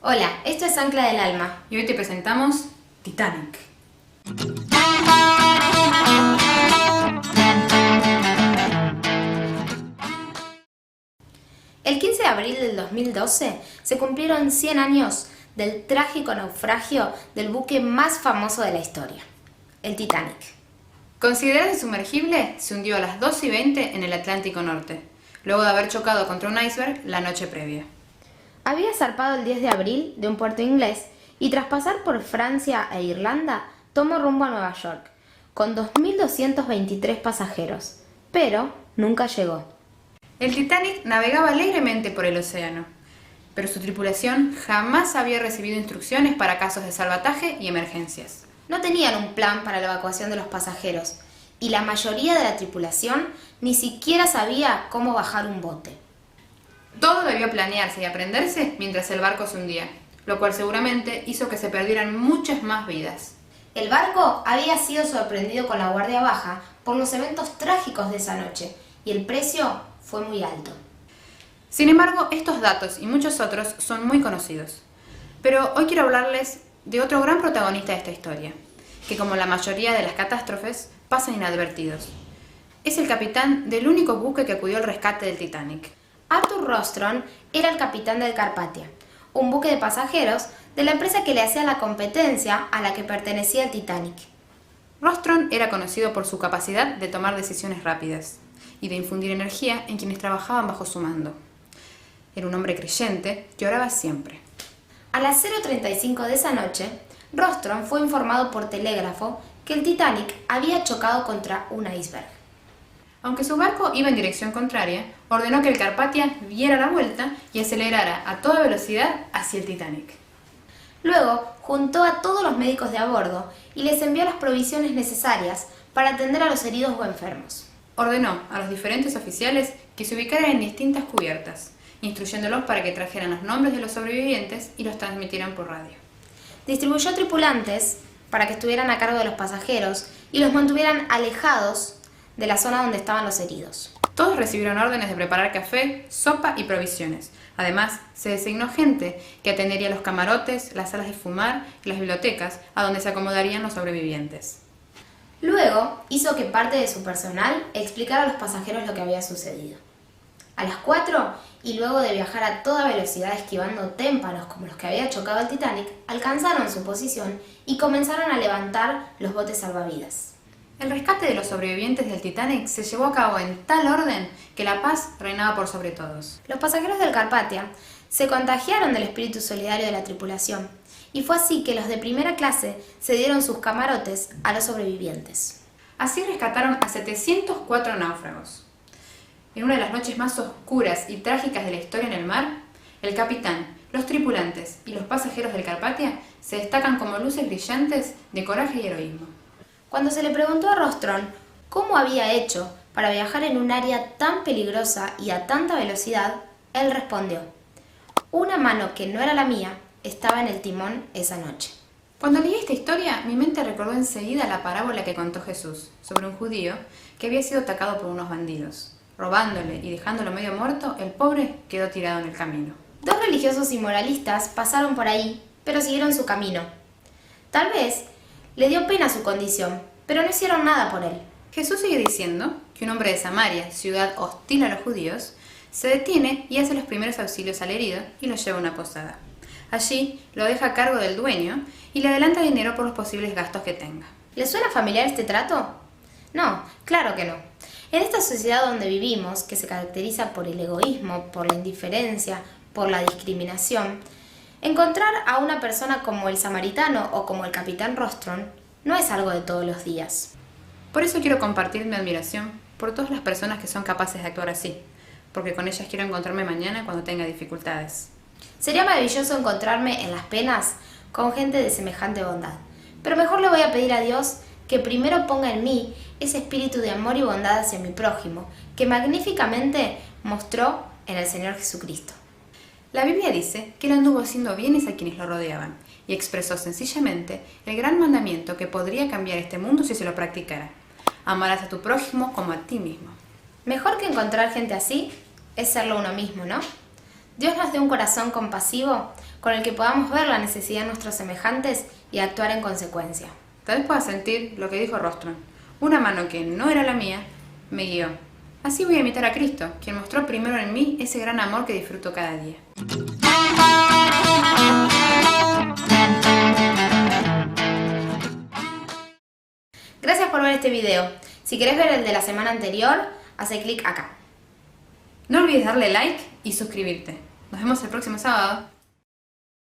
Hola, esto es Ancla del Alma. Y hoy te presentamos Titanic. El 15 de abril del 2012 se cumplieron 100 años del trágico naufragio del buque más famoso de la historia, el Titanic. Considerado insumergible, se hundió a las 2:20 en el Atlántico Norte, luego de haber chocado contra un iceberg la noche previa. Había zarpado el 10 de abril de un puerto inglés y tras pasar por Francia e Irlanda, tomó rumbo a Nueva York, con 2.223 pasajeros, pero nunca llegó. El Titanic navegaba alegremente por el océano, pero su tripulación jamás había recibido instrucciones para casos de salvataje y emergencias. No tenían un plan para la evacuación de los pasajeros, y la mayoría de la tripulación ni siquiera sabía cómo bajar un bote. Todo debió planearse y aprenderse mientras el barco se hundía, lo cual seguramente hizo que se perdieran muchas más vidas. El barco había sido sorprendido con la guardia baja por los eventos trágicos de esa noche, y el precio fue muy alto. Sin embargo, estos datos y muchos otros son muy conocidos. Pero hoy quiero hablarles de otro gran protagonista de esta historia, que como la mayoría de las catástrofes, pasan inadvertidos. Es el capitán del único buque que acudió al rescate del Titanic. Arthur Rostron era el capitán del Carpathia, un buque de pasajeros de la empresa que le hacía la competencia a la que pertenecía el Titanic. Rostron era conocido por su capacidad de tomar decisiones rápidas y de infundir energía en quienes trabajaban bajo su mando. Era un hombre creyente que oraba siempre. A las 0:35 de esa noche, Rostron fue informado por telégrafo que el Titanic había chocado contra un iceberg. Aunque su barco iba en dirección contraria, ordenó que el Carpathia diera la vuelta y acelerara a toda velocidad hacia el Titanic. Luego, juntó a todos los médicos de a bordo y les envió las provisiones necesarias para atender a los heridos o enfermos. Ordenó a los diferentes oficiales que se ubicaran en distintas cubiertas, instruyéndolos para que trajeran los nombres de los sobrevivientes y los transmitieran por radio. Distribuyó tripulantes para que estuvieran a cargo de los pasajeros y los mantuvieran alejados de la zona donde estaban los heridos. Todos recibieron órdenes de preparar café, sopa y provisiones. Además, se designó gente que atendería los camarotes, las salas de fumar y las bibliotecas, a donde se acomodarían los sobrevivientes. Luego, hizo que parte de su personal explicara a los pasajeros lo que había sucedido. A las 4, y luego de viajar a toda velocidad esquivando témpanos como los que había chocado el Titanic, alcanzaron su posición y comenzaron a levantar los botes salvavidas. El rescate de los sobrevivientes del Titanic se llevó a cabo en tal orden que la paz reinaba por sobre todos. Los pasajeros del Carpathia se contagiaron del espíritu solidario de la tripulación, y fue así que los de primera clase se dieron sus camarotes a los sobrevivientes. Así rescataron a 704 náufragos. En una de las noches más oscuras y trágicas de la historia en el mar, el capitán, los tripulantes y los pasajeros del Carpathia se destacan como luces brillantes de coraje y heroísmo. Cuando se le preguntó a Rostron cómo había hecho para viajar en un área tan peligrosa y a tanta velocidad, él respondió: una mano que no era la mía estaba en el timón esa noche. Cuando leí esta historia, mi mente recordó enseguida la parábola que contó Jesús sobre un judío que había sido atacado por unos bandidos. Robándole y dejándolo medio muerto, el pobre quedó tirado en el camino. Dos religiosos y moralistas pasaron por ahí, pero siguieron su camino. Tal vez le dio pena su condición, pero no hicieron nada por él. Jesús sigue diciendo que un hombre de Samaria, ciudad hostil a los judíos, se detiene y hace los primeros auxilios al herido y lo lleva a una posada. Allí lo deja a cargo del dueño y le adelanta dinero por los posibles gastos que tenga. ¿Le suena familiar este trato? No, claro que no. En esta sociedad donde vivimos, que se caracteriza por el egoísmo, por la indiferencia, por la discriminación, encontrar a una persona como el samaritano o como el capitán Rostron no es algo de todos los días. Por eso quiero compartir mi admiración por todas las personas que son capaces de actuar así, porque con ellas quiero encontrarme mañana cuando tenga dificultades. Sería maravilloso encontrarme en las penas con gente de semejante bondad, pero mejor le voy a pedir a Dios que primero ponga en mí ese espíritu de amor y bondad hacia mi prójimo, que magníficamente mostró en el Señor Jesucristo. La Biblia dice que él anduvo haciendo bienes a quienes lo rodeaban y expresó sencillamente el gran mandamiento que podría cambiar este mundo si se lo practicara: amarás a tu prójimo como a ti mismo. Mejor que encontrar gente así es serlo uno mismo, ¿no? Dios nos dé un corazón compasivo con el que podamos ver la necesidad de nuestros semejantes y actuar en consecuencia. Tal vez pueda sentir lo que dijo Rostron. Una mano que no era la mía me guió. Así voy a imitar a Cristo, quien mostró primero en mí ese gran amor que disfruto cada día. Gracias por ver este video. Si querés ver el de la semana anterior, hace clic acá. No olvides darle like y suscribirte. Nos vemos el próximo sábado.